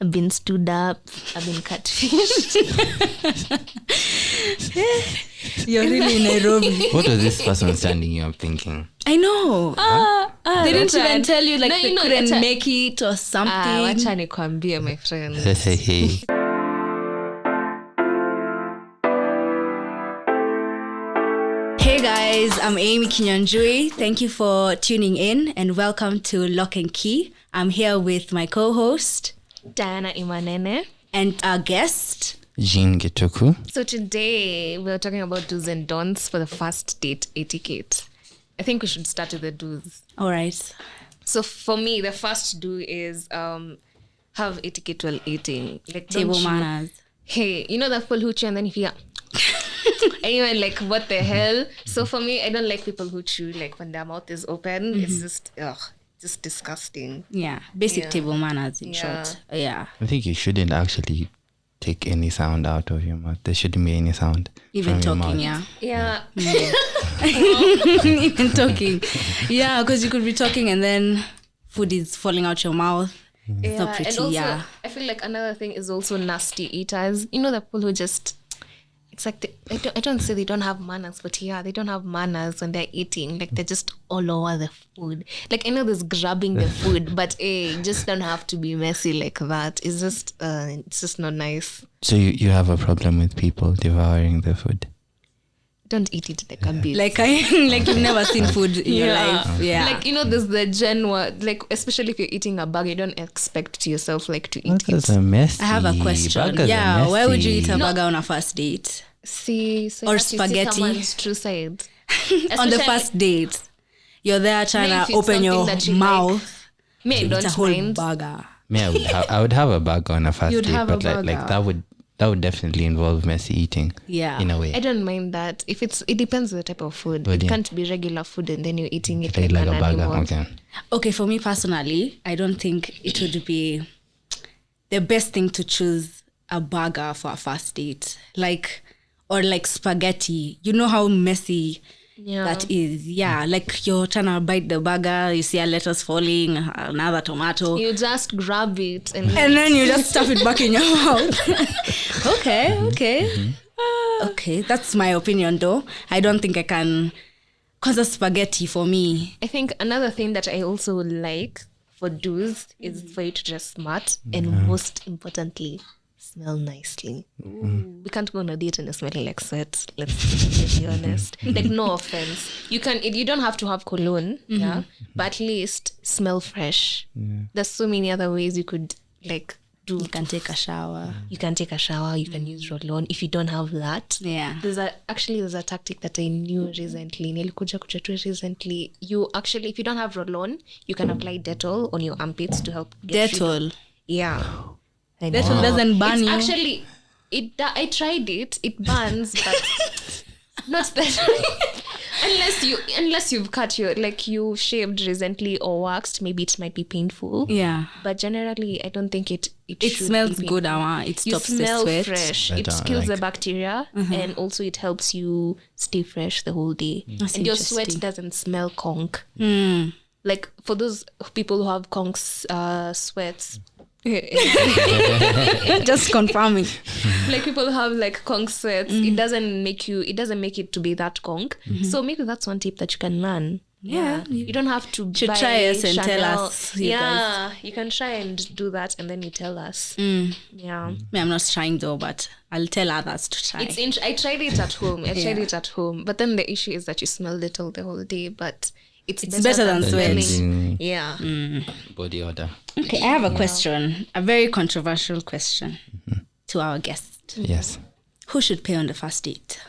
I've been stood up. I've been catfished. You're really in Nairobi. What was this person standing you up thinking? I know. They didn't even tell you like they couldn't wacha- make it or something. Wacha nikwambie, my friend. Hey. Hey guys, I'm Amy Kinyanjui. Thank you for tuning in and welcome to Lock and Key. I'm here with my co-host Diana Imanene. and our guest. Gene Gituku. So today we're talking about do's and don'ts for the first date etiquette. I think we should start with the do's. All right. So for me, the first do is have etiquette while eating. Like don't Table chew. manners. Hey, you know that people who chew and then if you and you're like, what the hell? So for me, I don't like people who chew like when their mouth is open. It's just disgusting. Yeah, basic Yeah. table manners in Yeah. short. Yeah, I think you shouldn't actually take any sound out of your mouth. There shouldn't be any sound. even from your talking, mouth. yeah. Yeah. Even talking. Yeah, because you could be talking and then food is falling out your mouth. It's not pretty, and also, yeah. I feel like another thing is also nasty eaters. You know, the people who just, it's like, I don't say they don't have manners, but yeah, they don't have manners when they're eating. Like, they're just all over the food. Like, I know there's grabbing the food, but you just don't have to be messy like that. It's just not nice. So you have a problem with people devouring the food? Don't eat it like a bit. Like you've never seen food in your life. Yeah. Like, you know, there's the gen word, like, especially if you're eating a burger, you don't expect yourself, like, to eat Burgers it. are messy. I have a question. Burgers are Yeah, where would you eat a messy. burger on a first date? See, so Or you have to see spaghetti. someone's true side. On the Especially- first date, you're there trying Maybe if to it's open your something that you mouth. Me, I It's a don't whole mind. burger. Me, I would have a burger on a first You'd date, have a but like burger. that would definitely involve messy eating. Yeah. In a way. I don't mind that. It depends on the type of food. But It yeah. can't be regular food and then you're eating it Like like a an burger. animal. Okay. Okay, for me personally, I don't think it would be the best thing to choose a burger for a first date. Or like spaghetti. You know how messy Yeah. that is. Yeah, like you're trying to bite the burger, you see a lettuce falling, another tomato. You just grab it and And then you just stuff it back in your mouth. Okay. Okay, that's my opinion though. I don't think I can. Because of spaghetti for me. I think another thing that I also like for do's is for you to dress smart and most importantly, smell nicely. We can't go on a date and you're smelling like sweat. Let's be honest. Like, no offense. You don't have to have cologne, yeah, but at least smell fresh. There's so many other ways you could like do. You can take a shower. You can take a shower. You can use roll-on. If you don't have that, Yeah. there's a tactic that I knew recently. Nilikuja kuchatu recently. You actually, if you don't have roll-on, you can apply Dettol on your armpits to help get rid of- Dettol. Yeah. I know. Dettol doesn't burn It's you. actually, I tried it. It burns, but not that. unless you've cut you shaved recently or waxed, maybe it might be painful. Yeah. But generally, I don't think it It should smells be good, painful. It You stops the smell sweat. fresh. I It don't kills the like- bacteria and also it helps you stay fresh the whole day. That's and your sweat interesting. doesn't smell conk. Mm. Like for those people who have conks sweats. Just confirming. Like people who have like conk sweats, it doesn't make it to be that conk. So maybe that's one tip that you can learn. Yeah. You don't have to Should buy try us and tell Chanel. us, you Yeah, you can try and do that and then you tell us. Yeah. Me, I'm not trying though, but I'll tell others to try. I tried it at home. But then the issue is that you smell little the whole day, but it's better than sweat. smelling. Yeah. Body odor. Okay, I have a question. A very controversial question to our guest. Yes. Who should pay on the first date?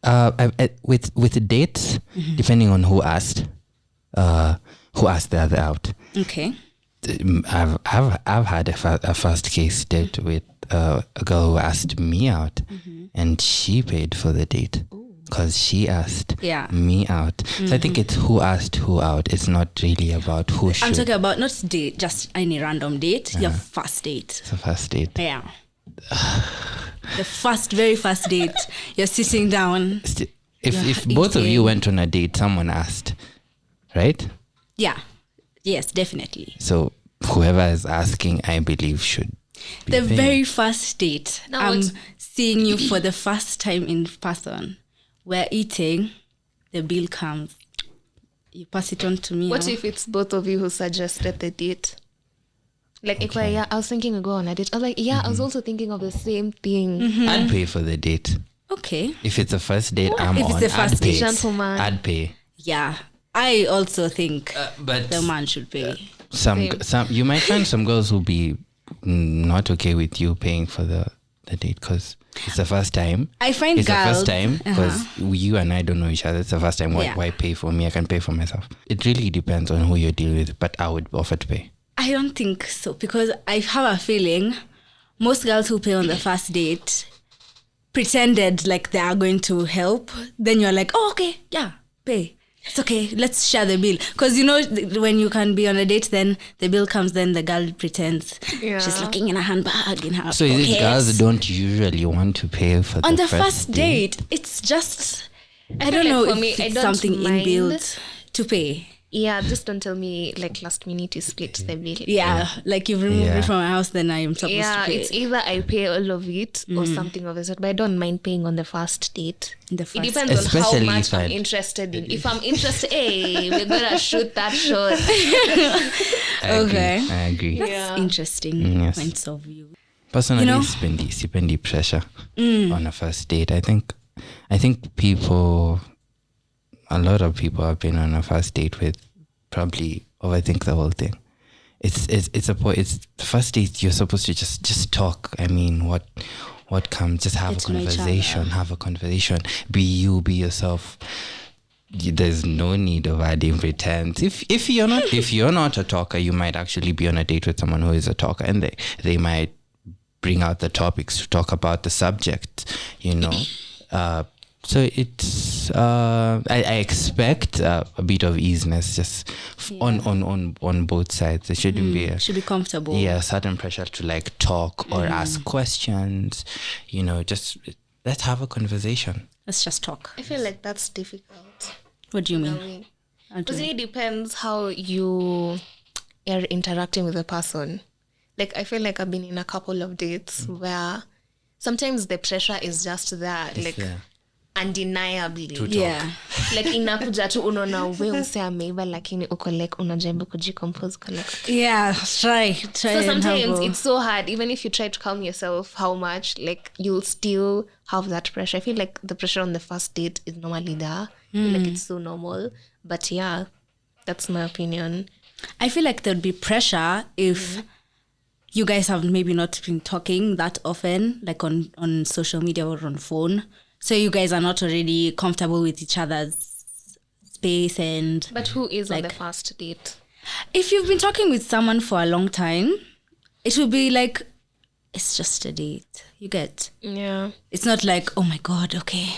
With the dates, depending on who asked the other out. Okay. I've had a first case date with a girl who asked me out, and she paid for the date because she asked me out. So I think it's who asked who out. It's not really about who should. I'm talking about not date, just any random date. Your first date. It's a first date. Yeah. The very first date. You're sitting down. If both of you went on a date, someone asked, right? Yeah. Yes, definitely. So whoever is asking, I believe, should be the paying. very first date. No, I'm it's- seeing you for the first time in person. We're eating. The bill comes. You pass it on to me. What huh? if it's both of you who suggested the date? Like, I was thinking of go on a date. I was like, I was also thinking of the same thing. I'd pay for the date. Okay. If it's a first date, I'm If it's on. the first I'd pay. date. Gentleman. I'd pay. Yeah. I also think But the man should pay. some you might find some girls who'll be not okay with you paying for the date because it's the first time. I find It's the girls. first time because you and I don't know each other. It's the first time. Yeah. Why pay for me? I can pay for myself. It really depends on who you're dealing with, but I would offer to pay. I don't think so because I have a feeling most girls who pay on the first date pretended like they are going to help. Then you're like, oh, okay, yeah, pay. It's okay. Let's share the bill. Because you know, when you can be on a date, then the bill comes, then the girl pretends she's looking in a handbag in her So is it pocket. girls don't usually want to pay for On the the first date, it's just, I don't like know for if me, I it's don't something mind. inbuilt to pay. Yeah, just don't tell me like last minute you split the bill. Yeah, like you've removed Yeah. it from my house, then I am supposed to pay. It's either I pay all of it or something of the sort. But I don't mind paying on the first date. The It first depends on how Especially much if I'm I'd- interested in. If I'm interested, hey, we're gonna shoot that shot. Okay. I agree. That's interesting Yes. points of view. Personally, You know? sipendi pressure on a first date. I think a lot of people have been on a first date with probably overthink the whole thing. It's the first date. You're supposed to just talk. I mean, what comes? Just have Get a to know each conversation. other. Have a conversation. Be you. Be yourself. There's no need of adding pretense. If you're not a talker, you might actually be on a date with someone who is a talker, and they might bring out the topics to talk about the subject. So it's I expect a bit of easiness just on both sides. There shouldn't be Should be comfortable. a certain pressure to like talk or ask questions. Just let's have a conversation. Let's just talk. I feel like that's difficult. What do you mean? Because it depends how you are interacting with the person. Like, I feel like I've been in a couple of dates where sometimes the pressure is just there, like undeniably. Yeah. Like inakuja tu unaona we mse ameiva lakini uko like unajaribu kujicompose uko like. Yeah, try. So and sometimes humble. it's so hard, even if you try to calm yourself, how much like you'll still have that pressure. I feel like the pressure on the first date is normally there. I feel like it's so normal. But yeah, that's my opinion. I feel like there'd be pressure if you guys have maybe not been talking that often, like on social media or on phone. So you guys are not already comfortable with each other's space and... But who is on the Like- first date? If you've been talking with someone for a long time, it will be like, it's just a date. You get... Yeah. It's not like, oh my God, okay.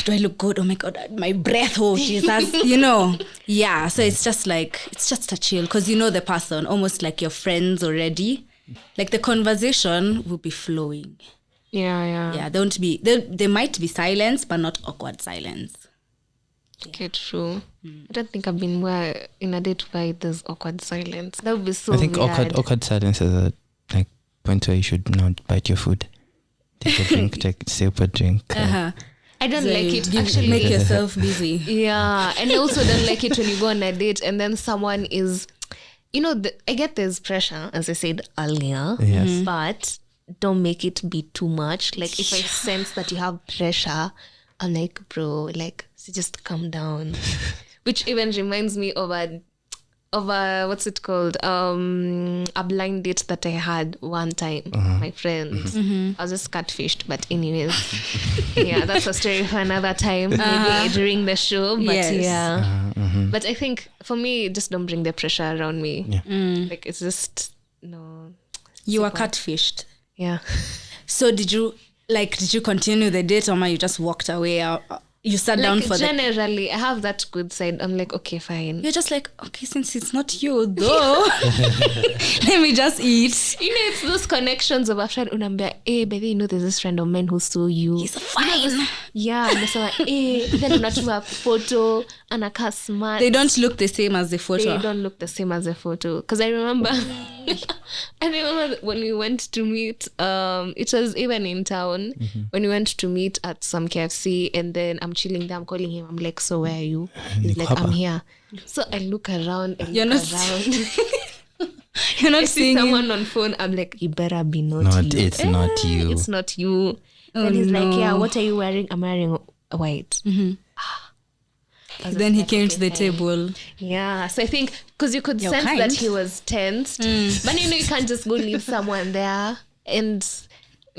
Do I look good? Oh my God, my breath, oh Jesus, Yeah, so it's just a chill because you know the person, almost like your friends already. Like the conversation will be flowing. Yeah. Yeah, there might be silence, but not awkward silence. Okay, true. I don't think I've been in a date where there's awkward silence. That would be so I think weird. awkward silence is a like point where you should not bite your food. Take a drink, sip a drink. I don't So like it you actually. make yourself busy. Yeah, and I also don't like it when you go on a date and then someone is, I get there's pressure, as I said earlier, Yes. but don't make it be too much. Like if I sense that you have pressure, I'm like, bro, like so just calm down. Which even reminds me of a what's it called? A blind date that I had one time, my friends. I was just catfished, but anyways, yeah, that's a story for another time, maybe during the show. But Yes. yeah, but I think for me, just don't bring the pressure around me. Yeah. Like it's just no. You were catfished. Yeah. So did you continue the date or you just walked away you sat down for generally, I have that good side. I'm like, okay, fine. You're just like, okay, since it's not you though, let me just eat. You know, it's those connections of a friend. Unambia, but you know, there's this friend of mine who saw you. He's fine. Yeah, and so then unatuma photo anakaa smart. They don't look the same as the photo. They don't look the same as the photo. Because I remember, when we went to meet. It was even in town when we went to meet at some KFC, and then I'm chilling there. I'm calling him. I'm like, so where are you? He's like, I'm here. So I look around. You're not seeing someone on phone. I'm like, you better be not you. It's not you. It's not you. And he's like, yeah, what are you wearing? I'm wearing white. Then he came to the table. Yeah, so I think because you could sense that he was tensed, but you know, you can't just go leave someone there and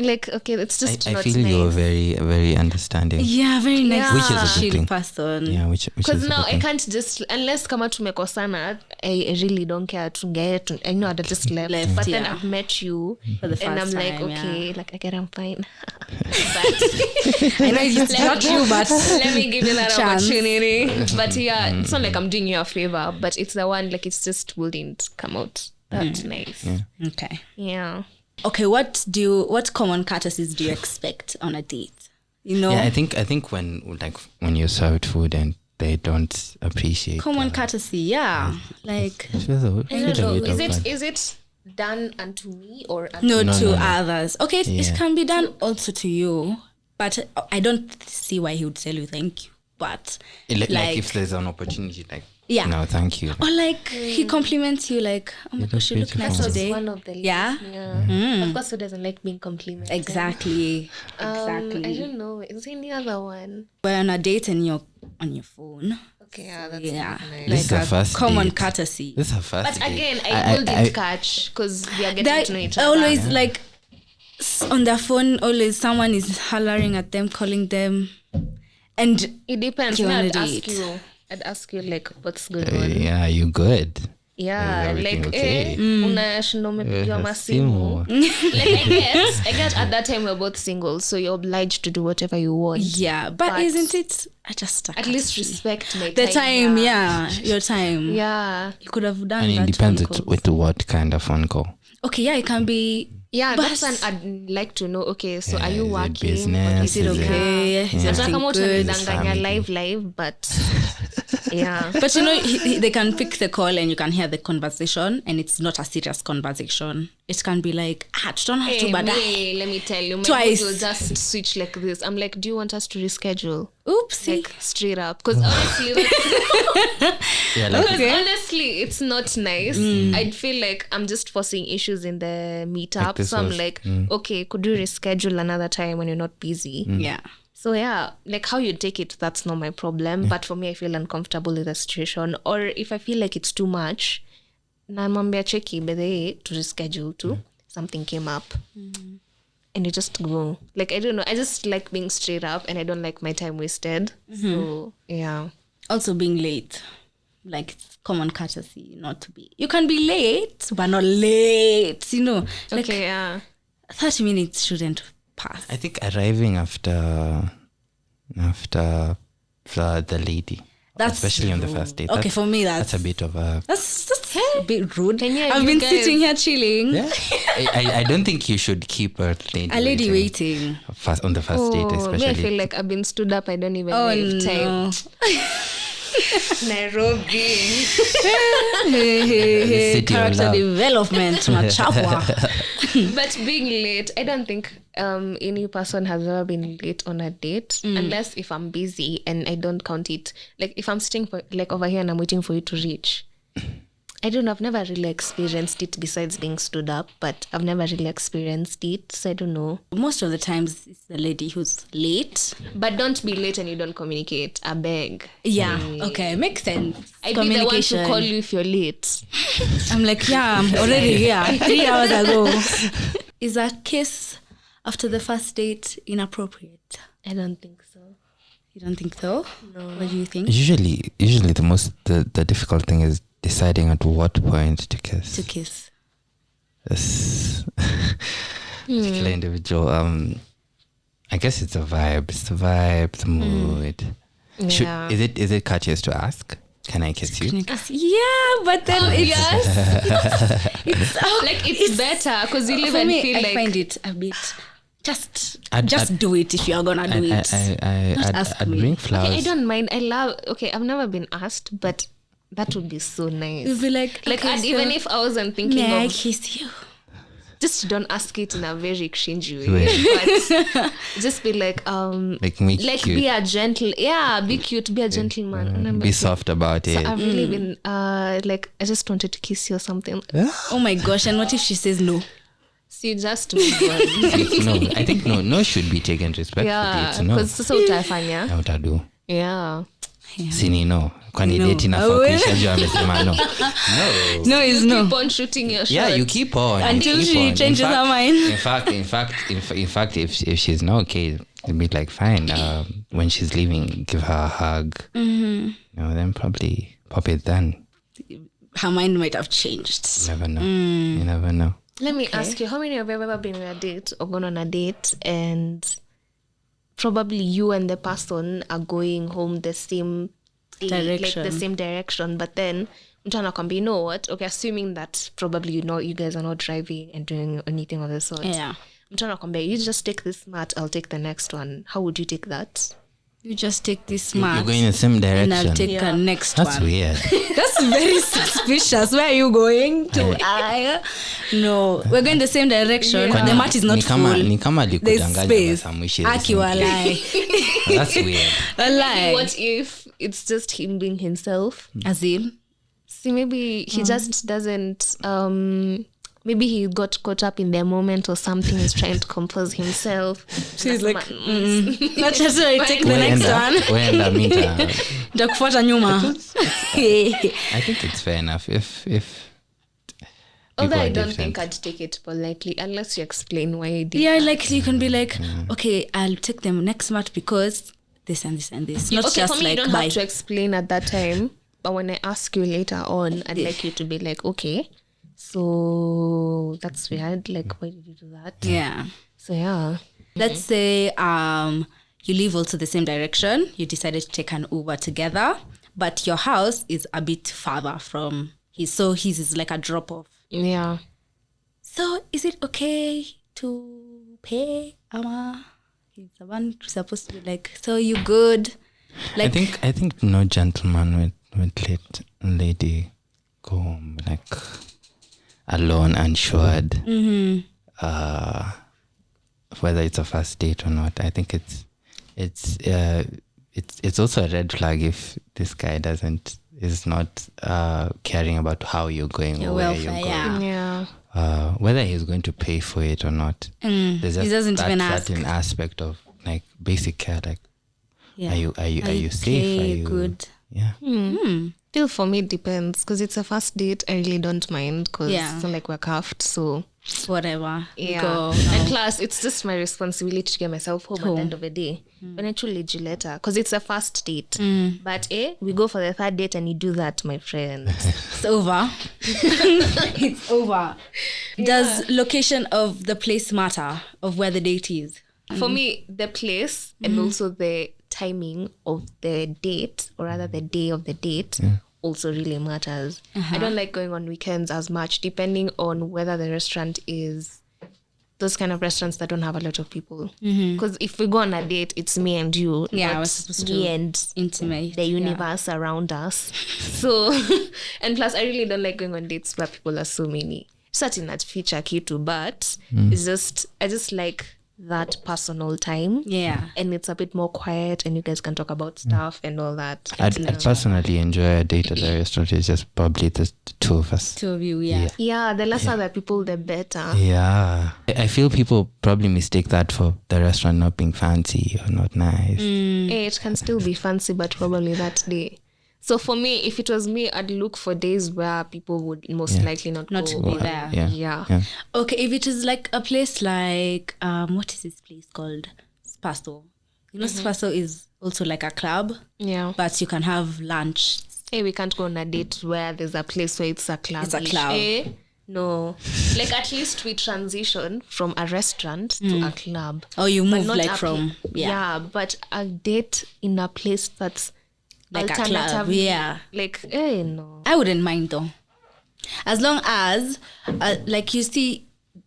like, okay, it's just I not feel nice. you're very, very understanding. Yeah, very nice. Which is a good chill thing. person. Yeah, which because is now a I good can't just, unless kama tumekosana, I really don't care. I know I'd just left. But then I've met you for the first and I'm time, like, okay, like I get, I'm fine. But I know it's not you, but let me give you that chance. opportunity. But yeah, it's not like I'm doing you a favor, but it's the one, like, it's just wouldn't come out that nice. Yeah. Okay. Yeah. Okay, what common courtesies do you expect on a date? You know? Yeah, I think when you're served food and they don't appreciate common courtesy, yeah. Like I don't know. Is it done unto me or unto no, you? to others? Okay, it can be done also to you, but I don't see why he would tell you thank you. But like if there's an opportunity, like no, thank you. Or like he compliments you, like, oh my gosh, you look nice today. One of the list. Yeah. Of course, who doesn't like being complimented? Exactly. I don't know. Is there any other one? We're on a date and you're on your phone. Okay, yeah, that's nice. This is like a first common date. courtesy. This is a first But date. again, I wouldn't catch because we are getting to know each other. Always like on their phone, always someone is hollering at them, calling them, and it depends. you're on a I'd ask you like, what's going on? Yeah, you good? Yeah, Is like everything okay? unashinda umepigiwa masimu. Like I get at that time we're both single, so you're obliged to do whatever you want. Yeah, but isn't it just at least respect my the time? Yeah, your time. Yeah, you could have done And that. it depends with what kind of phone call. Okay, yeah, it can be. Yeah, that's one I'd like to know. Okay, so are you is it working? business? Is it okay? Is everything good? Live, but yeah. But you know, they can pick the call and you can hear the conversation, and it's not a serious conversation. It can be like, don't have to, but let me tell you, my twice will just switch like this. I'm like, do you want us to reschedule? Oopsie. Like straight up, because honestly, honestly, it's not nice. I'd feel like I'm just forcing issues in the meetup. So I'm like, okay, could you reschedule another time when you're not busy? Yeah. So yeah, like how you take it, that's not my problem. But for me, I feel uncomfortable with the situation. Or if I feel like it's too much, namwambia cheki bedhe to reschedule too. Something came up. And you just go. Like, I don't know. I just like being straight up and I don't like my time wasted. So yeah. Also being late. Like it's common courtesy not to be. You can be late, but not late, you know. Like, okay, yeah. 30 minutes shouldn't pass. I think arriving after the lady. That's especially on the first date. Okay, for me that's a bit of a that's a bit rude. Yeah, I've been sitting here chilling. Yeah. I don't think you should keep a lady waiting. On the first date, especially. Me, I feel like I've been stood up. I don't even have time. No. Nairobi. Character development, machapwa. But being late, I don't think any person has ever been late on a date unless if I'm busy and I don't count it. Like if I'm sitting like over here and I'm waiting for you to reach. I don't know. I've never really experienced it besides being stood up, but I've never really experienced it. So I don't know. Most of the times it's the lady who's late. But don't be late and you don't communicate. I beg. Yeah. Okay. Makes sense. I'd be the one to call you if you're late. I'm like, yeah, I'm already here 3 hours ago. Is a kiss after the first date inappropriate? I don't think so. You don't think so? No. What do you think? Usually the difficult thing is deciding at what point to kiss. To kiss. This particular individual. I guess it's a vibe. It's the vibe, the mood. Yeah. Is it courteous to ask? Can I kiss you? Yeah, but then it's better because you live and feel I like find it a bit. Just do it if you're gonna do it. I'd bring flowers. Okay, I don't mind. I've never been asked, but that would be so nice. You'd be like, okay, and so even if I wasn't thinking may I of kiss you? just don't ask it in a very cringy way. But just be like cute. be a gentle, be cute, be a gentleman. And I'm Be like, soft about it. I've really been I just wanted to kiss you or something. Oh my gosh! And what if she says no? See, just move on. No, I think no should be taken respectfully. It's no. Because sasa utafanya. Na utadu. Yeah. Sini no. Kwani date inafaa kuisha juu amesema no. No is no. Keep on shooting your shot. Yeah, you keep on until she changes her mind. In fact, if she's not okay, it'll be like fine. When she's leaving, give her a hug. Then probably pop it then. Her mind might have changed. You never know. You never know. Let me ask you, how many of you have ever been on a date or gone on a date and probably you and the person are going home the same direction, like the same direction, but then mtu anakwambia, you know what? Okay, assuming that probably you guys are not driving and doing anything of the sort. Yeah. Mtu anakwambia, you just take this smart, I'll take the next one. How would you take that? You just take this smart. You're going in the same direction. And I'll take the next That's one. weird. That's very suspicious. Where are you going to? No, we're going the same direction. The mat is not full. There's space. Akiwa lie. That's weird. A lie. What if it's just him being himself? As in? See, maybe he just doesn't... maybe he got caught up in the moment or something. He's trying to compose himself. She's like, not just I take the next one. Ndakufuata nyuma. I think it's fair enough if although I don't think I'd take it politely unless you explain why you did. Yeah, like you can be like, okay, I'll take them next month because this and this and this. Not okay, just for me, like you don't have to explain at that time. But when I ask you later on, I'd like you to be like, okay, so that's weird. Like, why did you do that? Yeah. So yeah. Let's say you live also the same direction. You decided to take an Uber together, but your house is a bit farther from his. So his is like a drop off. Yeah. So is it okay to pay? He's the one supposed to be like, so you good? Like I think no gentleman would let a lady go home like alone, unssured. Whether it's a first date or not. I think it's also a red flag if this guy is not caring about how you're going or where you're going. Yeah. Whether he's going to pay for it or not. There's just he doesn't that even ask. certain aspect of like basic care, like yeah. Are you safe? Are you good? Yeah. Still, for me, it depends because it's a first date. I really don't mind because it's not like we're cuffed, so whatever. Yeah. Go. And plus, it's just my responsibility to get myself home at the end of the day. When I truly do later, because it's a first date. But we go for the third date and you do that, my friend. It's over. It's over. Does location of the place matter of where the date is? For me, the place and also the timing of the date, or rather the day of the date, also really matters. I don't like going on weekends as much, depending on whether the restaurant is those kind of restaurants that don't have a lot of people. Because if we go on a date, it's me and you, we're not supposed to me and intimate the universe around us. So, and plus, I really don't like going on dates where people are so many. Certain that feature kitu, but it's just I just like that personal time. Yeah. And it's a bit more quiet and you guys can talk about stuff and all that. I'd personally enjoy a date at a restaurant. It's just probably the two of us. Two of you, yeah. Yeah, the less other people, the better. Yeah. I feel people probably mistake that for the restaurant not being fancy or not nice. It can still be fancy, but probably that day. So for me, if it was me, I'd look for days where people would most likely not go. Be there. Yeah. Okay, if it is like a place like what is this place called? Spaso. You know, Spaso is also like a club. Yeah. But you can have lunch. Hey, we can't go on a date where there's a place where it's a club. It's a club. No. Like at least we transition from a restaurant to a club. Oh, you But move not like a from yeah, but a date in a place that's like a club. alternative. Yeah. Like, no. I wouldn't mind though. As long as, like you see,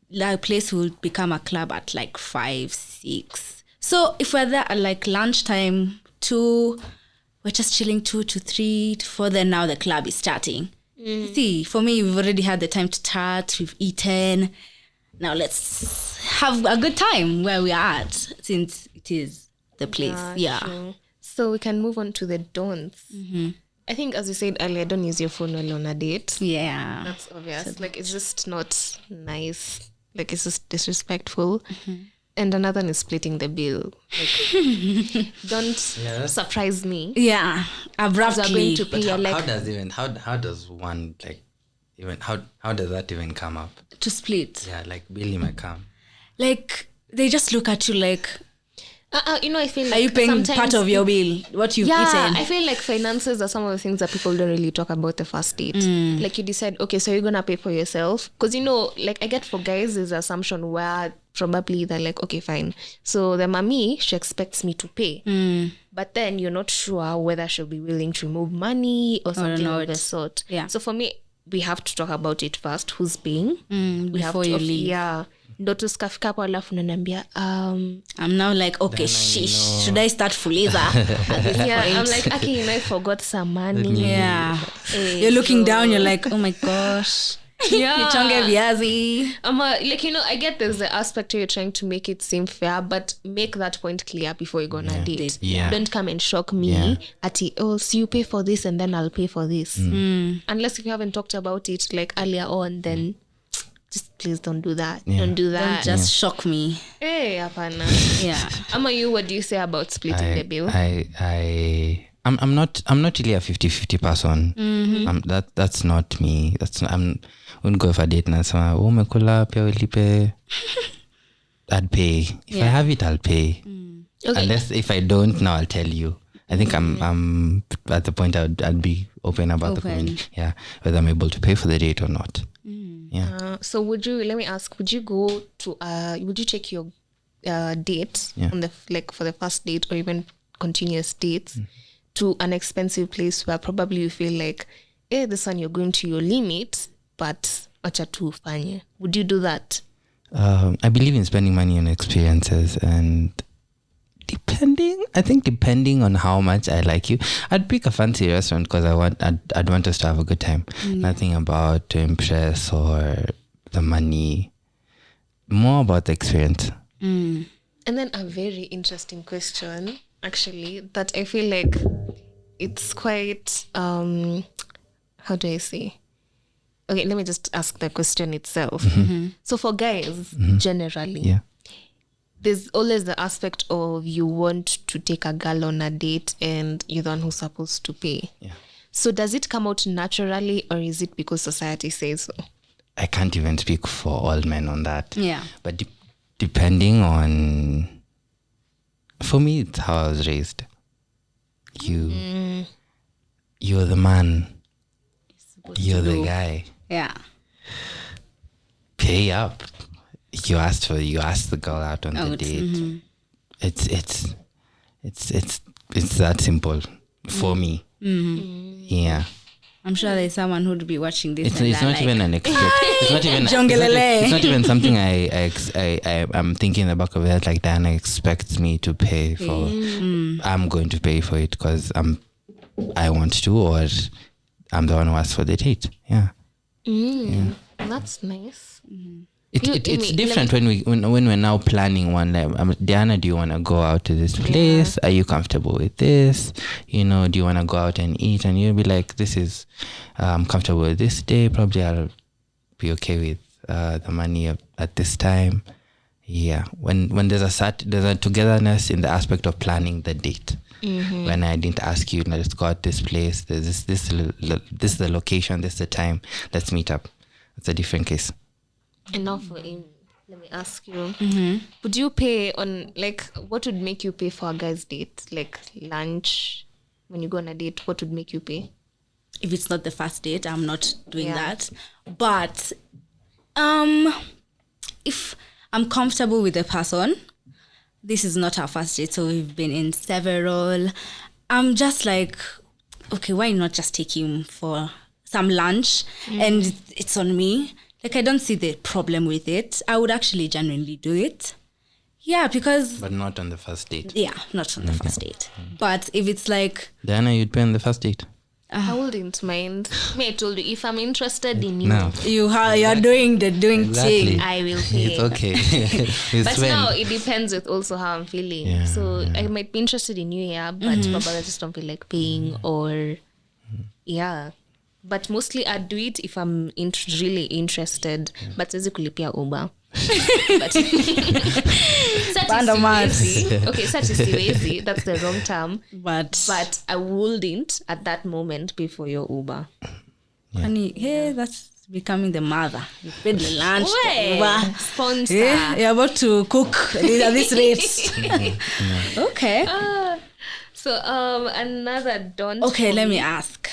the place will become a club at like 5, 6. So if we're there at like lunchtime, 2, we're just chilling 2 to 3 to 4, then now the club is starting. See, for me, we've already had the time to chat, we've eaten. Now let's have a good time where we are at, since it is the place. Yeah. True. So we can move on to the don'ts. I think, as you said earlier, don't use your phone while on a date. Yeah. That's obvious. Like, it's just not nice. Like, it's just disrespectful. And another one is splitting the bill. Like, don't surprise me. Yeah. Abruptly. As we're going to pay. How does one like even how does that even come up? To split. Yeah, like Billy might come. Like, they just look at you like, I feel like are you paying part of your bill? What you've eaten? I feel like finances are some of the things that people don't really talk about the first date. Like, you decide, okay, so you're gonna pay for yourself, because like I get for guys is assumption where probably they're like, okay, fine, so the mommy, she expects me to pay, but then you're not sure whether she'll be willing to remove money or something of the sort. Yeah. So for me, we have to talk about it first. Who's paying? Before you leave. Yeah. Ndo tusikafika hapo alafu nanambia I'm now like, okay, sheesh, should I start fuliza? yeah, I'm like, okay, I forgot some money. Yeah. You're looking down, you're like, oh my gosh. Yeah. Nichonge viazi. Like, I get there's the aspect where you're trying to make it seem fair, but make that point clear before you go on a date. Yeah. Don't come and shock me at so you pay for this and then I'll pay for this. Unless if you haven't talked about it like earlier on, then just please don't do that. Don't do that. Don't just shock me. Hey, apana. Yeah. Ama, you, what do you say about splitting the bill? I'm not really a 50-50 person. That's not me. I wouldn't go for a date and say, oh, mekula pia ulipe. I'd pay. If I have it, I'll pay. Okay. Unless if I don't, now I'll tell you. I think I'm at the point I'd be open about the point. Yeah, whether I'm able to pay for the date or not. Yeah. So would you take your date on the for the first date or even continuous dates to an expensive place where probably you feel like, this one you're going to your limit, but acha tu ufanye? Would you do that? I believe in spending money on experiences, and depending on how much I like you, I'd pick a fancy restaurant because I'd want us to have a good time. Nothing about to impress or the money, more about the experience. And then a very interesting question, actually, that I feel like it's quite how do I say? Okay, let me just ask the question itself. So for guys, generally, there's always the aspect of you want to take a girl on a date and you're the one who's supposed to pay. Yeah. So does it come out naturally, or is it because society says so? I can't even speak for all men on that. Yeah. But depending on, for me, it's how I was raised. You're the man. You're the guy. Yeah. Pay up. You asked the girl out on the date. It's that simple for me. Yeah. I'm sure there's someone who'd be watching this. It's not even an expect. It's not even something I'm thinking in the back of it. Like, Diana expects me to pay for. I'm going to pay for it because I want to, or I'm the one who asked for the date. Yeah. That's nice. It's different when we're now planning one. Like, Diana, do you want to go out to this place? Are you comfortable with this? Do you want to go out and eat? And you'll be like, this is, I'm comfortable with this day. Probably I'll be okay with the money at this time. Yeah, when there's a togetherness in the aspect of planning the date. When I didn't ask you, let's go out this place. This is the location. This is the time. Let's meet up. It's a different case. And now for Amy, let me ask you, would you pay on, like, what would make you pay for a guy's date? Like lunch, when you go on a date, what would make you pay? If it's not the first date, I'm not doing that. But If I'm comfortable with the person, this is not our first date, so we've been in several. I'm just like, okay, why not just take him for some lunch and it's on me? Like, I don't see the problem with it. I would actually genuinely do it. Yeah, because... But not on the first date. Yeah, not on the first date. But if it's like... Diana, you'd pay on the first date? I wouldn't mind. I told you, if I'm interested in you, No. You're doing the Exactly. thing. I will pay. It's okay. But now it depends with also how I'm feeling. Yeah, So I might be interested in you, but probably I just don't feel like paying or But mostly I'd do it if I'm really interested. But siwezi kulipia Uber. But siwezi. That's the wrong term. But I wouldn't at that moment pay for your Uber. Honey, that's becoming the mother. You paid the lunch. Uber. Sponsor. You're about to cook at this rate. Okay. So another don't. Okay, let me ask.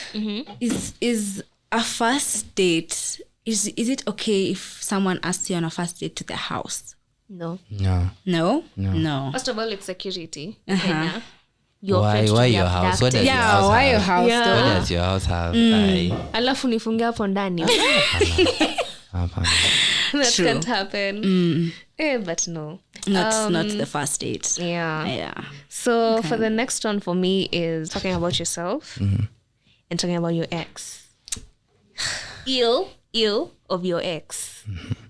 Is a first date, is it okay if someone asks you on a first date to their house? No. First of all, it's security. Uh-huh. Why your house? What does your house why have? your house? Yeah. What does your house have? Alafu nifunge hapo ndani. That True. can't happen. But no. Not the first date. Yeah. So for the next one for me is talking about yourself and talking about your ex. Ill of your ex.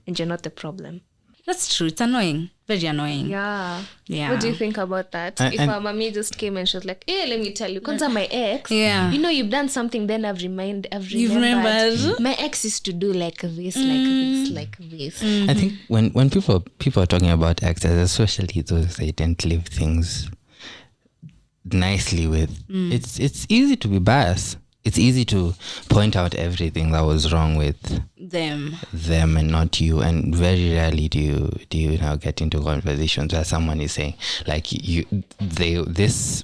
And you're not the problem. That's true. It's annoying. Very annoying. Yeah. Yeah. What do you think about that? If our mommy just came and she was like, hey, let me tell you, Kwanza my ex, Yeah. you know, you've done something, then I've remembered. remembered? My ex used to do like this, like this. I think when people are talking about exes, especially those they tend to leave things nicely with, it's easy to be biased. It's easy to point out everything that was wrong with Them and not you, and very rarely do you now get into conversations where someone is saying like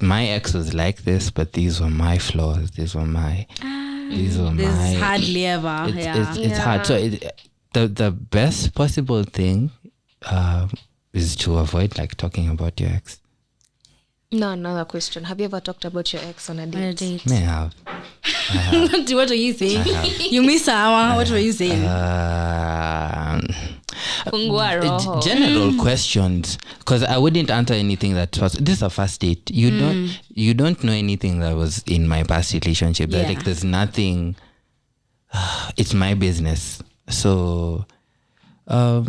my ex was like this, but these were my flaws, these were my This hardly ever. it's hard. So the best possible thing is to avoid like talking about your ex. No, another question. Have you ever talked about your ex on a date? May have. What are you saying? You miss her. What were you saying? Fungua roho. General questions, because I wouldn't answer anything that was. This is a first date. You don't know anything that was in my past relationship. Yeah. Like there's nothing. It's my business. So, how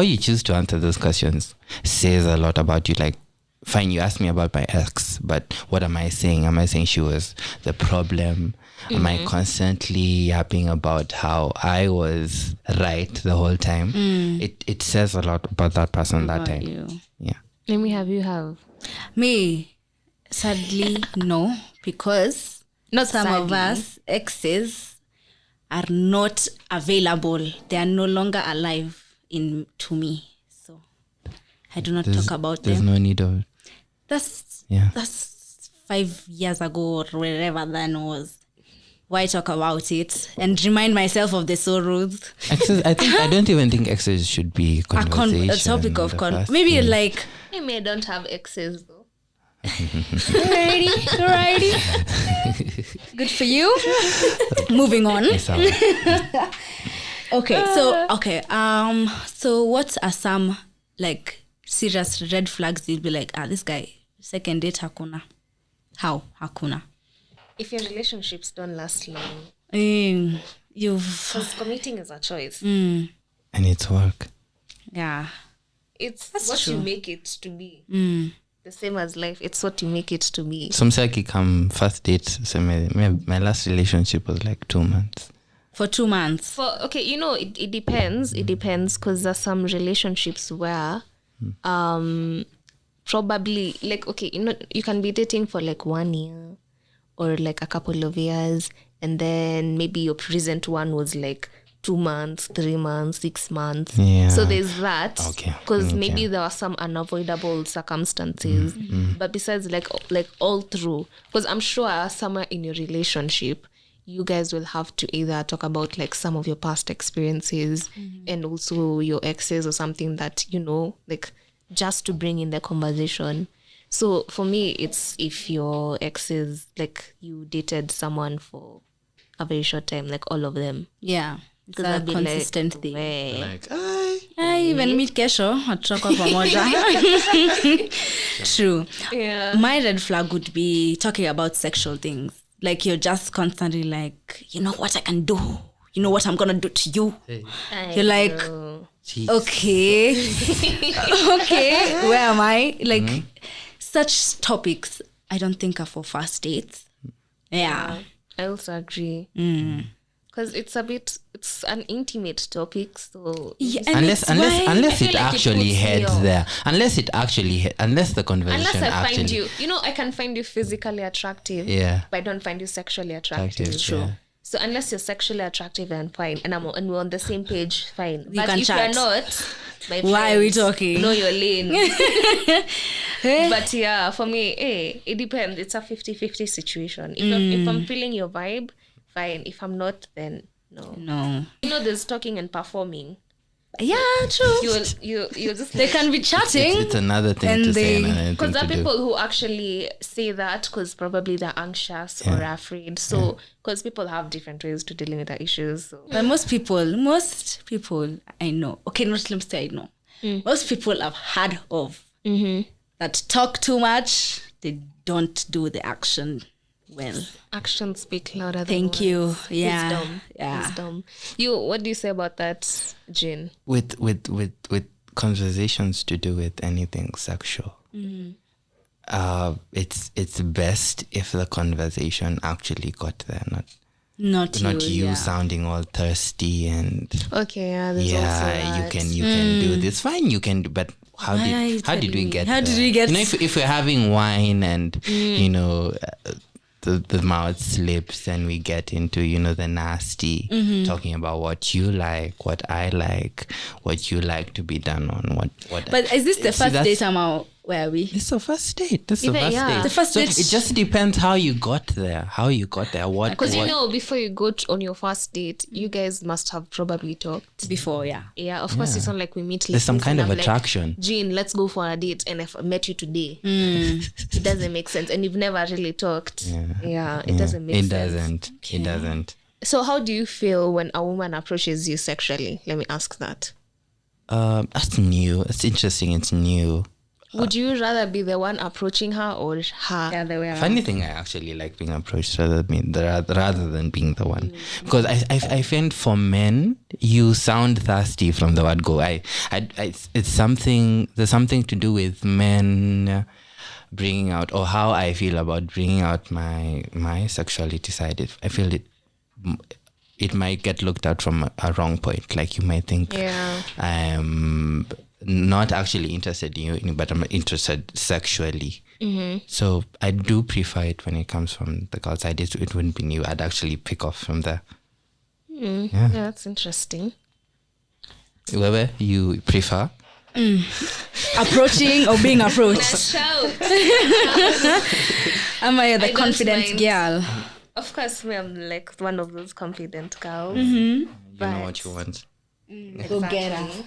you choose to answer those questions says a lot about you. Like, fine, you asked me about my ex, but what am I saying? Am I saying she was the problem? Am I constantly yapping about how I was right the whole time? It says a lot about that person that time. You. Yeah. Let me have you have. Me, sadly, no, because Not some of sadly. us exes are not available. They are no longer alive to me. So I do not talk about There's them. no need of. That's 5 years ago or wherever that was. Why talk about it and remind myself of the sorrows? Exes, I don't even think exes should be conversation. A topic of maybe thing. like. I don't have exes though. Alrighty. Good for you. Moving on. So what are some like serious red flags you'd be like, this guy, second date hakuna? How hakuna? If your relationships don't last long, Because committing is a choice. And it's work. Yeah. It's That's what true. you make it to be. The same as life. It's what you make it to be. Some psychic come first date. So my last relationship was like 2 months. For 2 months. It depends. It depends because there's some relationships where probably you can be dating for like 1 year or like a couple of years, and then maybe your present one was like 2 months, 3 months, 6 months. Yeah. So there's that. Okay. Because maybe there are some unavoidable circumstances. But besides, like all through, because I'm sure somewhere in your relationship, you guys will have to either talk about like some of your past experiences and also your exes or something that, you know, like just to bring in the conversation. So for me, it's if your exes, like you dated someone for a very short time, like all of them. Yeah. It's a consistent thing. Like, even meet kesho hatutoka pamoja. True. Yeah. My red flag would be talking about sexual things. Like you're just constantly like, you know what I can do? You know what I'm gonna do to you? You're like, okay. Okay, where am I? Like such topics I don't think are for first dates. Yeah. I also agree. Because it's an intimate topic, so unless it actually heads there, unless the conversation unless I actually, find you, you know, I can find you physically attractive, but I don't find you sexually attractive. True. Yeah. So unless you're sexually attractive and fine, and we're on the same page, fine. You but can if chat. you're not, my friends, why are we talking? know your lane. But yeah, for me, it depends. It's a 50-50 situation. If I'm feeling your vibe, fine. If I'm not, then no. You know, there's talking and performing. Yeah, true. You're just They can be chatting. it's another thing to say, because there are people who actually say that because probably they're anxious or afraid. So because people have different ways to dealing with their issues. So. But most people I know. Okay, not let me say I know. Most people I've heard of that talk too much. They don't do the action well. Actions speak louder than Thank words. you. Yeah. Wisdom. Yeah. Wisdom. What do you say about that, Gene? with conversations to do with anything sexual. It's best if the conversation actually got there, not you sounding all thirsty and Okay, there's also that. you can do this. Fine, you can do, but how did we get there? You know, if we're having wine and you know the mouth slips and we get into, you know, the nasty, talking about what you like, what I like, what you like to be done on, what. But is this the first date somehow? Where are we? This is the first date. This is the first date. The first date. It just depends how you got there. What? Because you know, before you go on your first date, you guys must have probably talked Before, yeah. Yeah, of course. It's not like we meet. There's some kind of like, attraction. Gene, let's go for a date, and if I met you today, it doesn't make sense, and you've never really talked. It doesn't make sense. It doesn't. So, how do you feel when a woman approaches you sexually? Let me ask that. That's new. It's interesting. It's new. Would you rather be the one approaching her or her? Yeah, the way around. Funny thing, I actually like being approached rather than being the one, because I find for men you sound thirsty from the word go. It's something. There's something to do with men bringing out, or how I feel about bringing out my sexuality side. I feel it might get looked at from a wrong point. Like you might think I'm not actually interested in you, but I'm interested sexually. So I do prefer it when it comes from the girl side. It wouldn't be new. I'd actually pick off from there. Yeah, that's interesting. Whether you prefer approaching or being approached. Am I the confident girl? Of course, I'm like one of those confident girls. You know what you want. Go get her.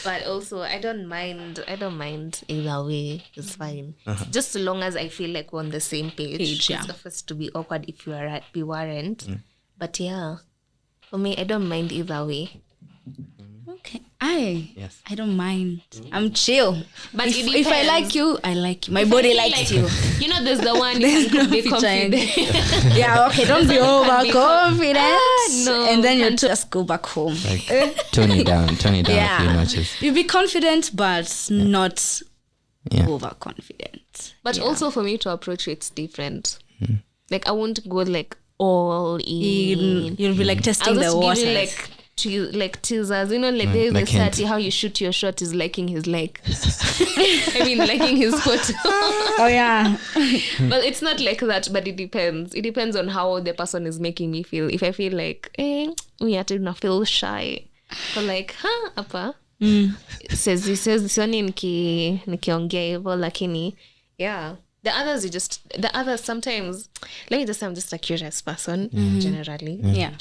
But also, I don't mind either way. It's fine. Just so long as I feel like we're on the same page. It's supposed to be awkward if we weren't. But yeah, for me, I don't mind either way. Okay. I don't mind. I'm chill. But if I like you, I like you. My body likes you. You know, there's the one you can be confident. Okay, don't be overconfident. No, and then you just go back home. Like, tone it down a few notches. You be confident, but not overconfident. But also for me to approach it's different. Like I won't go like all in. You'll be like testing the waters. Give you like teasers, you know, like there's the study how you shoot your shot is liking his like. I mean, liking his photo. Oh yeah. Well, it's not like that, but it depends. It depends on how the person is making me feel. If I feel like, we have to feel shy, or like, apa. Says sioni nikiongea hivyo, lakini The others sometimes, let me just say I'm just a curious person, generally. Yeah.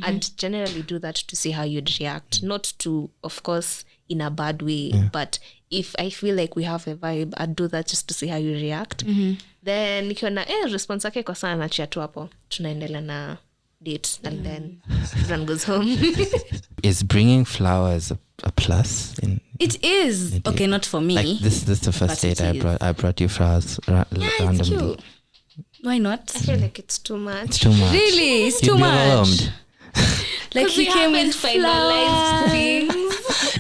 I'd generally do that to see how you'd react. Not to, of course, in a bad way, but if I feel like we have a vibe, I'd do that just to see how you react. Then nikiona response yake kwa sana nachia tu hapo. Tunaendelea na date and then everyone goes home. Is bringing flowers a plus? It is. Okay, not for me. Like this is the first date I brought you flowers randomly. It's cute. Why not? I feel like it's too much. It's too much. Really? It's You'd too be much. overwhelmed. Like he came with finalized things.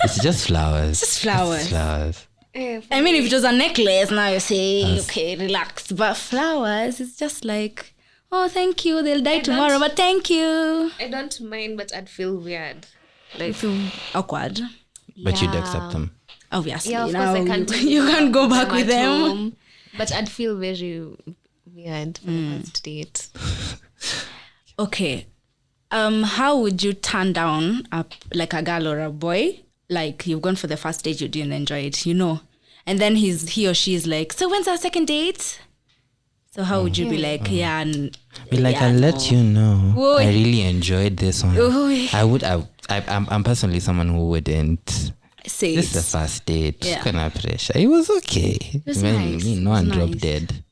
It's just flowers. Just flowers. It's flowers. I mean, if it was a necklace, now you say, okay, relax. But flowers, it's just like, oh, thank you. They'll die tomorrow, but thank you. I don't mind, but I'd feel weird. Like, feel awkward. But you'd accept them. Obviously. Yeah, of now course I can't. You can't go back with them. Home, but I'd feel very weird for the first date. Okay. How would you turn down like a girl or a boy? Like you've gone for the first date, you didn't enjoy it, and then he or she is like, so when's our second date? So how would you be like, I'll let you know. Oy. I really enjoyed this one. Oy. I'm personally someone who wouldn't say this is the first date. Yeah. Kind of pressure. It was okay. It was nice. No one It was dropped nice. dead.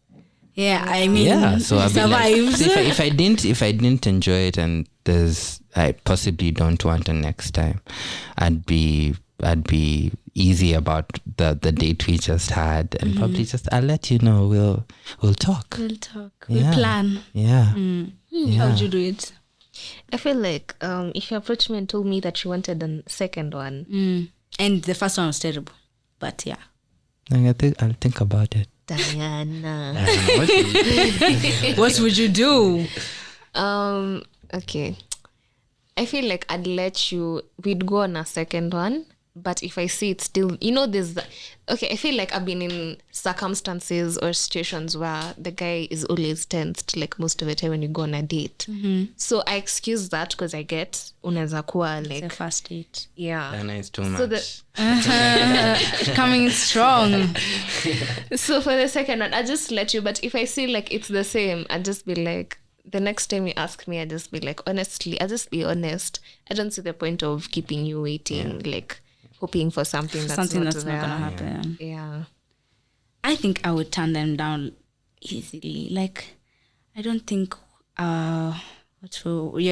Yeah, I mean, Yeah, so I'd be like, survived. so if I didn't enjoy it and I possibly don't want it next time, I'd be easy about the date we just had and probably just I'll let you know. We'll talk. We'll talk. Yeah. We'll plan. Yeah. How would you do it? I feel like if you approached me and told me that you wanted a second one, And the first one was terrible, but yeah. I'll think about it. Diana. What would you do? Okay. I feel like I'd let you. We'd go on a second one, but if I see it still, there's. Okay, I feel like I've been in circumstances or situations where the guy is always tensed, like most of the time when you go on a date. So I excuse that because I get unaweza kuwa The like first date. yeah. Diana is too much. So Coming in strong. So for the second one, I just let you. But if I see like it's the same, I just be like. The next time you ask me, I just be like, honestly, I just be honest. I don't see the point of keeping you waiting, like hoping for something that's not not there. gonna happen. Yeah. I think I would turn them down easily. Like, I don't think your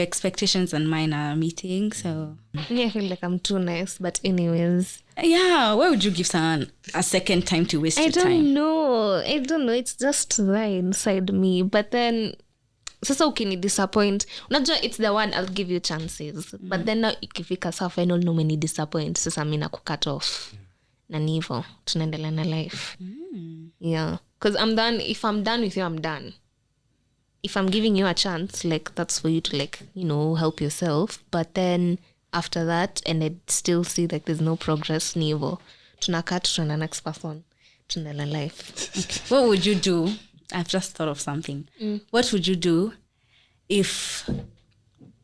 expectations and mine are meeting. So I feel like I'm too nice, but anyways. yeah, why would you give someone a second time to waste I your time? I don't know. It's just there inside me. But then, sasa ukini disappoint, unajua it's the one I'll give you chances. But then now ikifika saa final no many disappoint, sasa mimi nakucut off. Na ni hivyo, tunaendelea na life. Yeah. Because I'm done. If I'm done with you, I'm done. If I'm giving you a chance, like that's for you to like, help yourself. But then after that, and I still see like there's no progress, ni hivyo. Tunakat to the next person. Tunaendelea life. What would you do? I've just thought of something. What would you do if,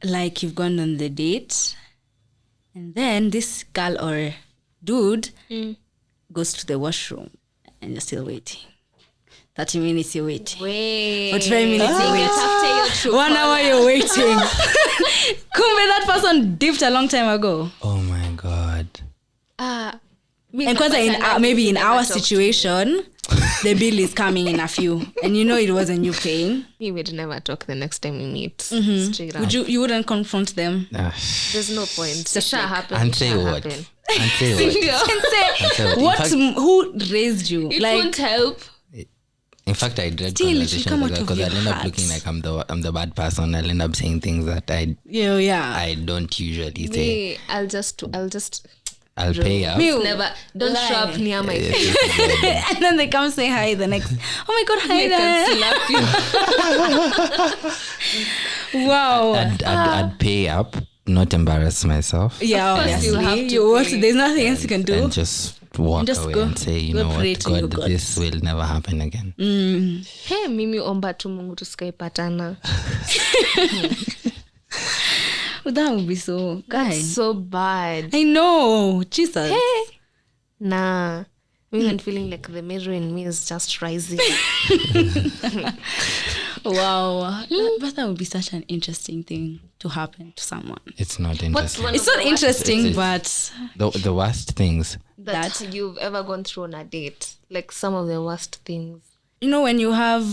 like, you've gone on the date and then this girl or dude goes to the washroom and you're still waiting? 30 minutes you're waiting. Wait. 45 minutes you're waiting. 1 hour you're waiting. Kumbe that person dipped a long time ago. Oh my God. And because maybe in our situation, the bill is coming in a few, and it wasn't you paying. We would never talk the next time we meet. Straight up. You wouldn't confront them? There's no point. It shall happen. And say what? Happen. And say what? And say, what? Who raised you? It won't help. In fact, I dread Still, conversations come like out that of because your I'll end up heart. looking like I'm the bad person. I'll end up saying things that I don't usually say. I'll pay up. Never. Don't show up near my face. And then they come say hi the next. Oh my God, hi there. Wow. I'd pay up, not embarrass myself. Yeah, course obviously. you have to pay. There's nothing else you can do. And just walk Just away go- and say, you go know pray what, to your God, gods. this will never happen again. Hey, mimi omba tu Mungu tusikaipatana. That would be so... Guy. So bad. I know. Jesus. Nah. I'm feeling like the mirror in me is just rising. Wow. But that would be such an interesting thing to happen to someone. It's not interesting. It's not interesting, but the worst things that you've ever gone through on a date. Like some of the worst things. You know, when you have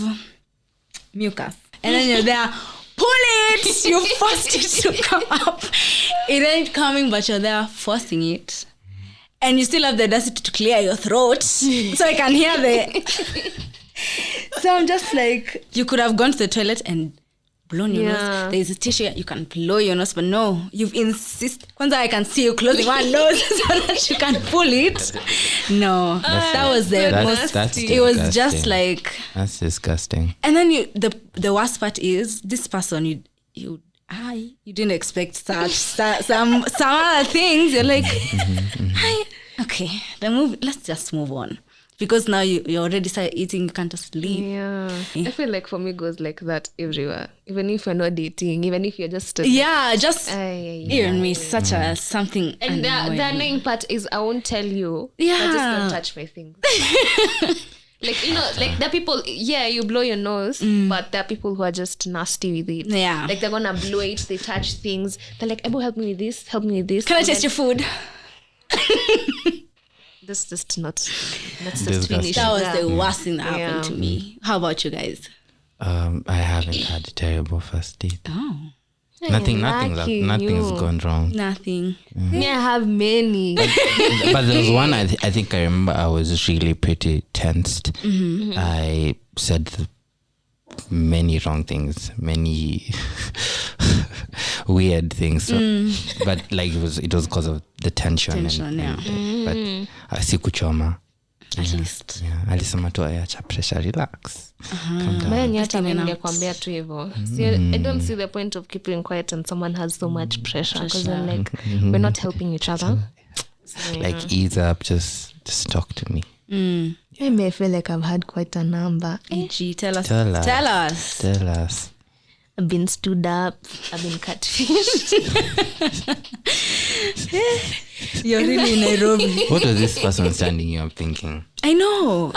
mucus and then you're there, pull it! You forced it to come up. It ain't coming, but you're there forcing it. And you still have the audacity to clear your throat so I can hear the... So I'm just like, you could have gone to the toilet and blown your nose. There's a tissue, you can blow your nose, but no, you've insisted. Kwanza I can see you closing one nose so that you can pull it. No, that was the most... It was just like... That's disgusting. And then the worst part is, this person, you didn't expect some other things. You're like, okay, let's just move on. Because now you already started eating, you can't just leave. Yeah. I feel like for me it goes like that everywhere. Even if you're not dating, even if you're just... even me, such a something. And the annoying part is I won't tell you. Yeah. But just don't touch my things. Like, you know, like there are people, you blow your nose, but there are people who are just nasty with it. Yeah. Like they're gonna blow it, they touch things. They're like, Ebo, help me with this, help me with this. Can I taste your food? Let's just finish. That was the worst thing that happened to me. How about you guys? I haven't had a terrible first date. Oh. Nothing's gone wrong. Nothing. Yeah, I have many. But there was one I think I remember I was really pretty tensed. I said many wrong things, many weird things. So, but like it was because of the tension. But sikuchoma. At least. Yeah, alisema tu ayacha pressure, relax. Hata mimi ningekwambia tu hivyo. I don't see the point of keeping quiet and someone has so much pressure because then like we're not helping each other. So, like ease up, just talk to me. I may feel like I've had quite a number. G, tell us. I've been stood up. I've been catfished. You're really in Nairobi. What was this person standing here thinking? I know.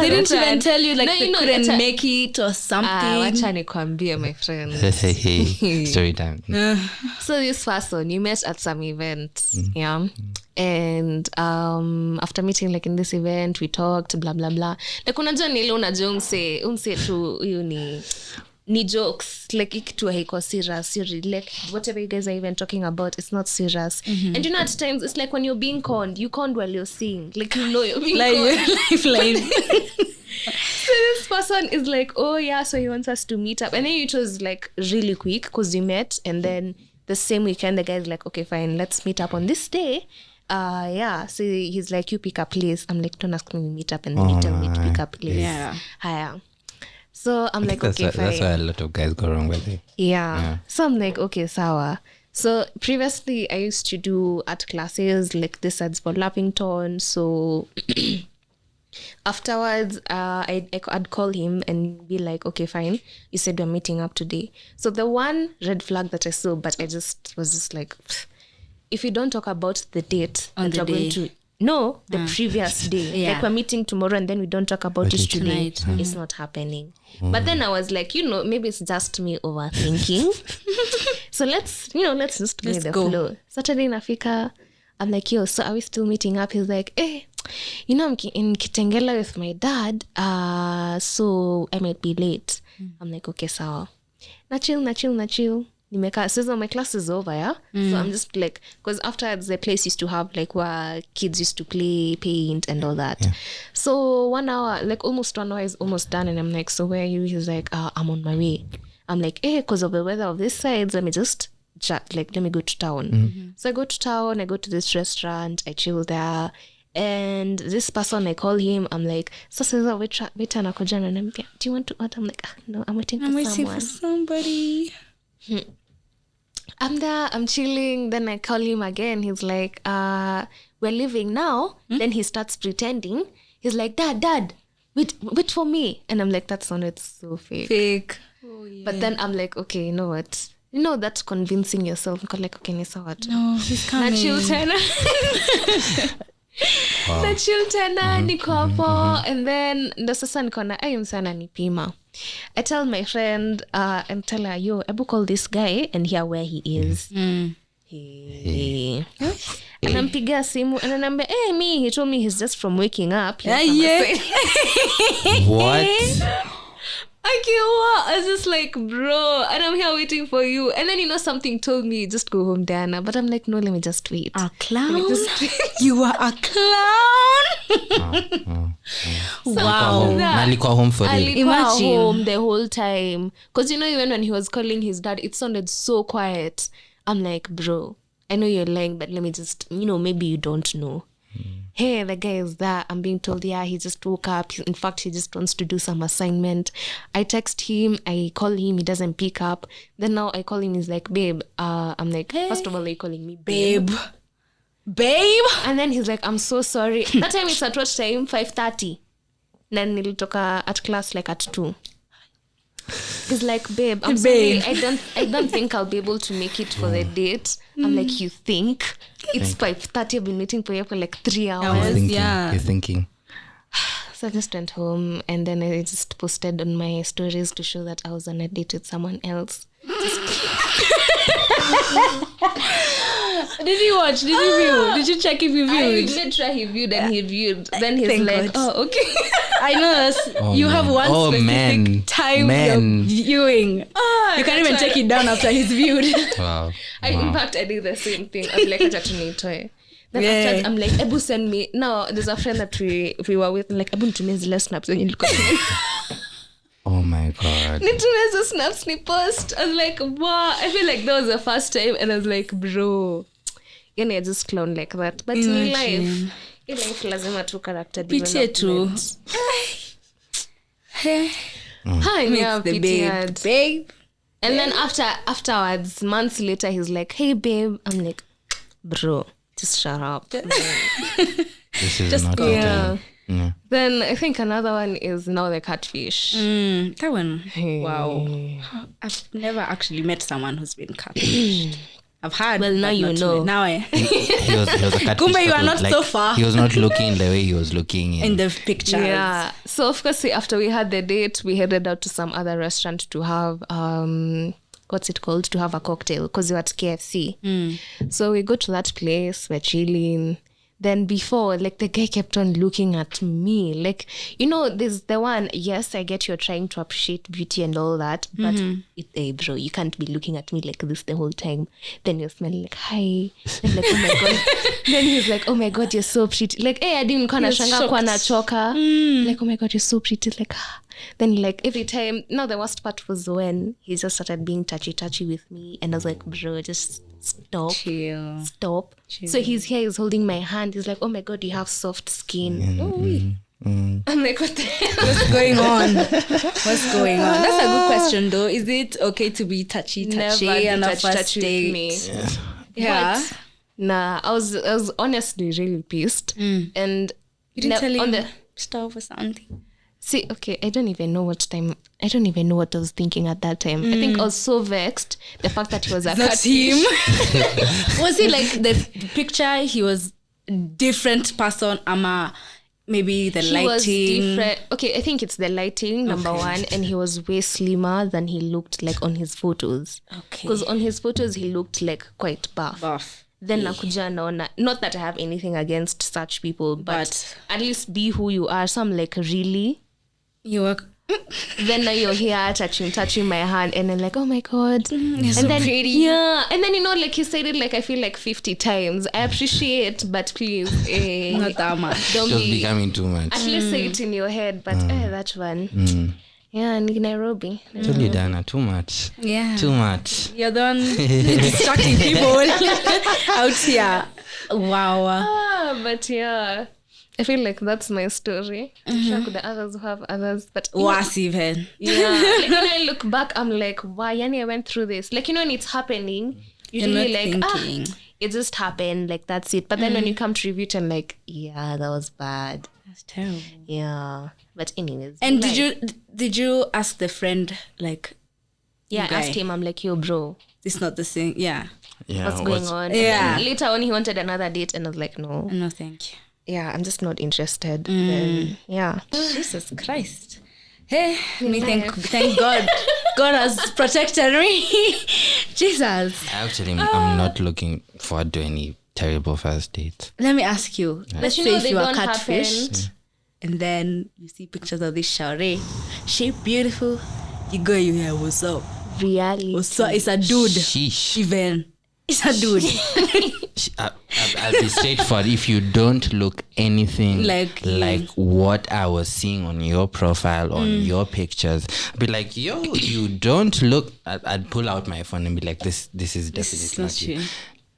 They didn't even tell you like they couldn't make it or something. Wacha nikwambie, my friend. Story time. So this person, you met at some event, and after meeting like in this event, we talked, blah blah blah. Like unajua nile unajua umse tu hiyo ni jokes, like ikitu haiko serious, like whatever you guys are even talking about, it's not serious. And you know at times it's like when you're being conned, you conned while you're seeing, like you know you're being conned. Lifeline. So this person is like, oh yeah, so he wants us to meet up, and then it was like really quick because we met, and then the same weekend the guy's like, okay fine, let's meet up on this day. So he's like, you pick a place. I'm like, don't ask me to meet up and then you tell me to pick a place. Yeah. So I'm like, okay, fine. That's why a lot of guys go wrong with it. Yeah. So I'm like, okay, sawa. So previously I used to do art classes like this at Lappington. So afterwards, I'd call him and be like, okay, fine. You said we're meeting up today. So the one red flag that I saw, but I just was just like, if you don't talk about the date on the day. The previous day. Like we're meeting tomorrow and then we don't talk about it today. It's not happening. But then I was like, maybe it's just me overthinking. So let's just go with the flow. Saturday nafika, I'm like, so are we still meeting up? He's like, I'm in Kitengela with my dad. So I might be late. I'm like, okay, sawa. Na chill. So my class is over, yeah? So I'm just like, because afterwards the place used to have like where kids used to play, paint and all that. So 1 hour, like almost 1 hour is almost done, and I'm like, so where are you? He's like, I'm on my way. I'm like, because of the weather of this side, let me just let me go to town. So I go to town, I go to this restaurant, I chill there, and this person, I call him, I'm like, sasa waiter anakuja ananiambia, do you want to order? I'm like, no, I'm waiting for somebody. I'm there, I'm chilling, then I call him again. He's like, we're leaving now. Then he starts pretending. He's like, Dad, wait for me. And I'm like, that sounded so fake. Oh, yeah. But then I'm like, okay, you know what? You know that convincing yourself. I'm like, okay, nisa what? No, he's coming. Na chill tena. na chill tena niko hapo and then ndo sasa niko na msana nipima. I tell my friend and tell her, yo, Ebu call this guy and hear where he is. Anampigia simu and anambia, he told me he's just from waking up. What? I was just like, bro, and I'm here waiting for you. And then, something told me, just go home, Diana. But I'm like, no, let me just wait. A clown? You are a clown? Wow. Nalikuwa home for real. Imagine. Home the whole time. Because, even when he was calling his dad, it sounded so quiet. I'm like, bro, I know you're lying, but let me just, maybe you don't know. Hey, the guy is there. I'm being told, he just woke up. In fact, he just wants to do some assignment. I text him. I call him. He doesn't pick up. Then now I call him. He's like, babe. I'm like, first of all, are you calling me babe? Babe? And then he's like, I'm so sorry. That time it's at what time? 5:30. Then nilitoka at class like at 2. He's like, babe, I'm sorry. I don't think I'll be able to make it for the date. I'm like, you think? It's 5:30. I've been waiting for you for like 3 hours. You're thinking. So I just went home and then I just posted on my stories to show that I was on a date with someone else. Did you watch? Did you view? Did you check if you viewed? I did try. He viewed and he viewed. Then he's like, oh, okay. I know. You have one specific time you're viewing. You can't even take it down after he's viewed. Wow. In fact, I did the same thing. I was like, I then after I'm like, Ebu send me. No, there's a friend that we were with. Like, Ebu nitumie zile snaps when you look at me. Oh my God. Nitumie zile snaps ni post. I was like, wow. I feel like that was the first time. And I was like, bro. I just clown like that. But in life lazima tu character development. Babe. And then afterwards, months later, he's like, hey, babe. I'm like, bro, just shut up. This is not okay. Yeah. Then I think another one is now the catfish. That one. Wow. I've never actually met someone who's been catfished. I've had. Well, now you know. Now he was a catfish. Kumbe, you are not so far. He was not looking the way he was looking in the pictures. Yeah. So of course, after we had the date, we headed out to some other restaurant to have what's it called? To have a cocktail because we were at KFC. So we go to that place. We're chilling. Then before, like, the guy kept on looking at me. Like, there's the one, yes, I get you're trying to appreciate beauty and all that, but bro, you can't be looking at me like this the whole time. Then you're smelling like, hi. And like, oh my God. Then he's like, oh my God, you're so pretty. Like, I didn't kind of shanga kwa nachoka. Like, oh my God, you're so pretty. Like, Then, like, every time, the worst part was when he just started being touchy with me. And I was like, bro, just stop. Chill. Stop. Chill. So he's holding my hand. He's like, oh my God, you have soft skin. I'm like, what the hell? What's going on? What's going on? That's a good question, though. Is it okay to be touchy and a first date? Me. Yeah. But, nah, I was honestly really pissed. And you didn't tell him stuff or something? See, okay, I don't even know what I was thinking at that time. I think I was so vexed the fact that he was a That's him. Was he like the picture? He was different person. Maybe the lighting. Was different. Okay, I think it's the lighting, number one, and he was way slimmer than he looked like on his photos. Okay. Because on his photos he looked like quite buff. Then nakuja naona, not that I have anything against such people, but at least be who you are. So I'm like, really? Then now you're here touching my hand, and I'm like, oh my God, you're so pretty. Yeah, and then like he said it like I feel like 50 times. I appreciate, but please, not that much. Don't just becoming too much. At least say it in your head, but that one. Yeah, in Nairobi. Totally, Dana, too much. Yeah, too much. You're the one distracting people out here. Wow. But yeah. I feel like that's my story. I'm sure the others who have others, but worse even. Yeah. Like when I look back, I'm like, why? I went through this. Like, when it's happening, you're like, thinking. It just happened. Like, that's it. But then when you come to review it, I'm like, yeah, that was bad. That's terrible. Yeah. But anyways. And did you ask the friend, like? Yeah, I asked him. I'm like, yo, bro, this is not the same. Yeah. What's going on? Yeah. And later on, he wanted another date, and I was like, no. No, thank you. I'm just not interested, then Jesus Christ. Hey, thank God. God has protected me. Jesus. Actually, I'm not looking forward to any terrible first dates. Let me ask you. Let's say if you are catfished, happen. and then you see pictures of this shawty, shape beautiful. You go, you hear what's up? Reality. What's up? It's a dude. Sheesh. Even it's a dude. I'll be straightforward. If you don't look anything like what I was seeing on your profile, on your pictures, I'd be like, yo, you don't look. I'd pull out my phone and be like, this is definitely not you.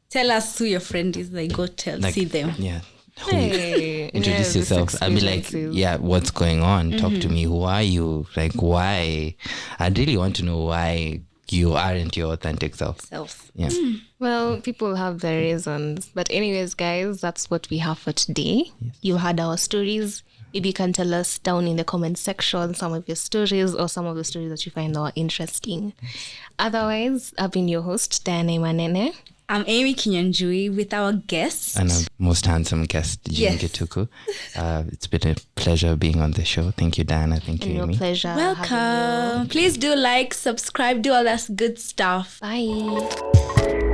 Tell us who your friend is. Like, go see them. Yeah. Hey, Introduce yourself. I'll be like, what's going on? Talk to me. Who are you? Like, why? I'd really want to know why you aren't your authentic self. Yeah. Well, people have their reasons. But anyways, guys, that's what we have for today. Yes. You had our stories. Maybe you can tell us down in the comment section some of your stories or some of the stories that you find are interesting. Otherwise, I've been your host, Diana Imanene. I'm Amy Kinyanjui with our guest. And our most handsome guest, Gene Gituku. It's been a pleasure being on the show. Thank you, Diana. Thank you, Amy. Pleasure. Welcome. Please do like, subscribe, do all that good stuff. Bye.